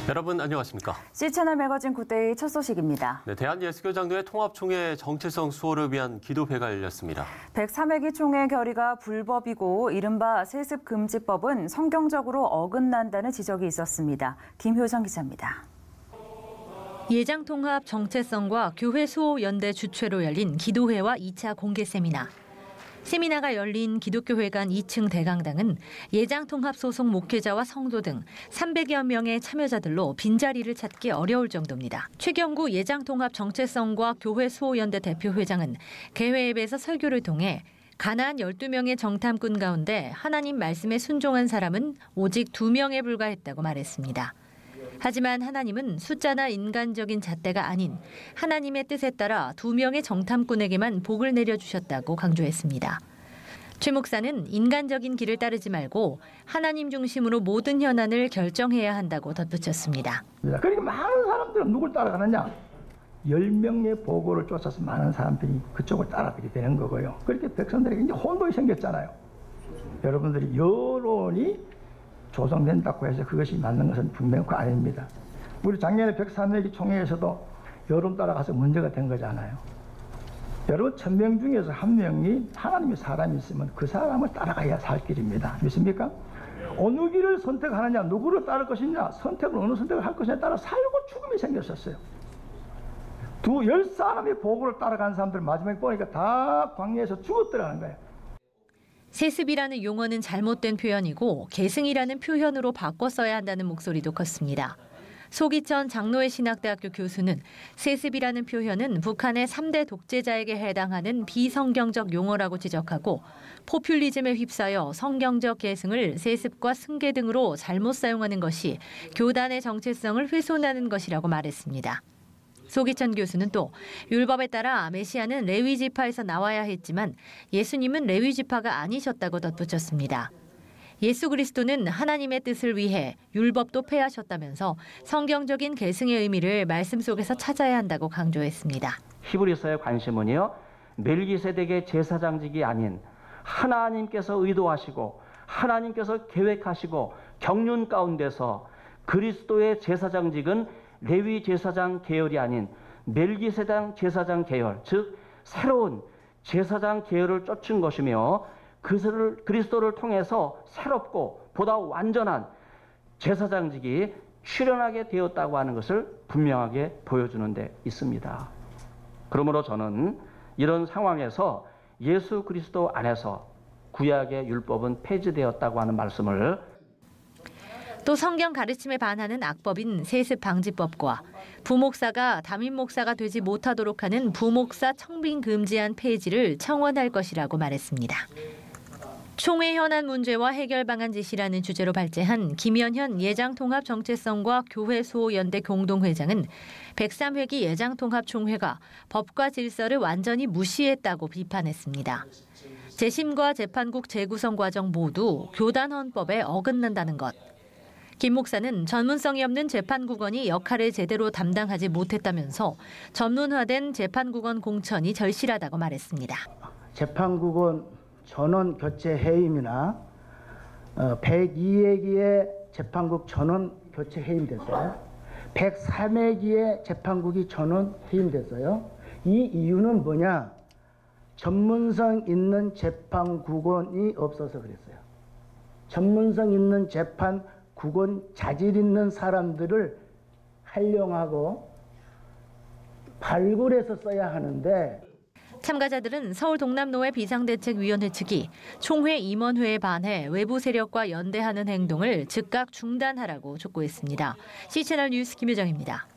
여러분 안녕하십니까? C채널 매거진 굿데이 첫 소식입니다. 네, 대한예수교장로회 통합총회 정체성 수호를 위한 기도회가 열렸습니다. 103회기 총회 결의가 불법이고 이른바 세습금지법은 성경적으로 어긋난다는 지적이 있었습니다. 김효정 기자입니다. 예장통합 정체성과 교회 수호 연대 주최로 열린 기도회와 2차 공개 세미나. 세미나가 열린 기독교회관 2층 대강당은 예장통합 소속 목회자와 성도 등 300여 명의 참여자들로 빈자리를 찾기 어려울 정도입니다. 최경구 예장통합 정체성과 교회 수호연대 대표회장은 개회앱에서 설교를 통해 가나안 12명의 정탐꾼 가운데 하나님 말씀에 순종한 사람은 오직 2명에 불과했다고 말했습니다. 하지만 하나님은 숫자나 인간적인 잣대가 아닌 하나님의 뜻에 따라 2명의 정탐꾼에게만 복을 내려주셨다고 강조했습니다. 최 목사는 인간적인 길을 따르지 말고 하나님 중심으로 모든 현안을 결정해야 한다고 덧붙였습니다. 그러니까 많은 사람들은 누굴 따라가느냐? 10명의 보고를 쫓아서 많은 사람들이 그쪽을 따라가게 되는 거고요. 그렇게 백성들에게 이제 혼돈이 생겼잖아요. 여러분들이 여론이 조성된다고 해서 그것이 맞는 것은 분명히 아닙니다. 우리 작년에 103회기 총회에서도 여론 따라가서 문제가 된 거잖아요. 여러분 1000명 중에서 한 명이 하나님의 사람이 있으면 그 사람을 따라가야 살 길입니다. 믿습니까? 어느 길을 선택하느냐, 누구를 따를 것이냐, 어느 선택을 할 것이냐에 따라 살고 죽음이 생겼었어요. 10사람의 보고를 따라간 사람들 마지막에 보니까 다 광야에서 죽었더라는 거예요. 세습이라는 용어는 잘못된 표현이고 계승이라는 표현으로 바꿔 써야 한다는 목소리도 컸습니다. 소기천 장로회 신학대학교 교수는 세습이라는 표현은 북한의 3대 독재자에게 해당하는 비성경적 용어라고 지적하고 포퓰리즘에 휩싸여 성경적 계승을 세습과 승계 등으로 잘못 사용하는 것이 교단의 정체성을 훼손하는 것이라고 말했습니다. 소기천 교수는 또 율법에 따라 메시아는 레위 지파에서 나와야 했지만 예수님은 레위 지파가 아니셨다고 덧붙였습니다. 예수 그리스도는 하나님의 뜻을 위해 율법도 폐하셨다면서 성경적인 계승의 의미를 말씀 속에서 찾아야 한다고 강조했습니다. 히브리서의 관심은요, 멜기세덱의 제사장직이 아닌 하나님께서 의도하시고 하나님께서 계획하시고 경륜 가운데서 그리스도의 제사장직은 레위 제사장 계열이 아닌 멜기세덱 제사장 계열, 즉 새로운 제사장 계열을 쫓은 것이며 그리스도를 통해서 새롭고 보다 완전한 제사장직이 출현하게 되었다고 하는 것을 분명하게 보여주는 데 있습니다. 그러므로 저는 이런 상황에서 예수 그리스도 안에서 구약의 율법은 폐지되었다고 하는 말씀을 또 성경 가르침에 반하는 악법인 세습방지법과 부목사가 담임목사가 되지 못하도록 하는 부목사 청빙 금지안 폐지를 청원할 것이라고 말했습니다. 총회 현안 문제와 해결 방안 제시라는 주제로 발제한 김연현 예장통합 정체성과 교회 수호연대 공동회장은 103회기 예장통합총회가 법과 질서를 완전히 무시했다고 비판했습니다. 재심과 재판국 재구성 과정 모두 교단 헌법에 어긋난다는 것. 김 목사는 전문성이 없는 재판국원이 역할을 제대로 담당하지 못했다면서 전문화된 재판국원 공천이 절실하다고 말했습니다. 재판국원 전원 교체 해임이나 102회기에 재판국 전원 교체 해임됐어요. 103회기에 재판국이 전원 해임됐어요. 이 이유는 뭐냐? 전문성 있는 재판국원이 없어서 그랬어요. 전문성 있는 재판국원 자질 있는 사람들을 활용하고 발굴해서 써야 하는데 참가자들은 서울 동남노회 비상대책위원회 측이 총회 임원회에 반해 외부 세력과 연대하는 행동을 즉각 중단하라고 촉구했습니다. C채널 뉴스 김효정입니다.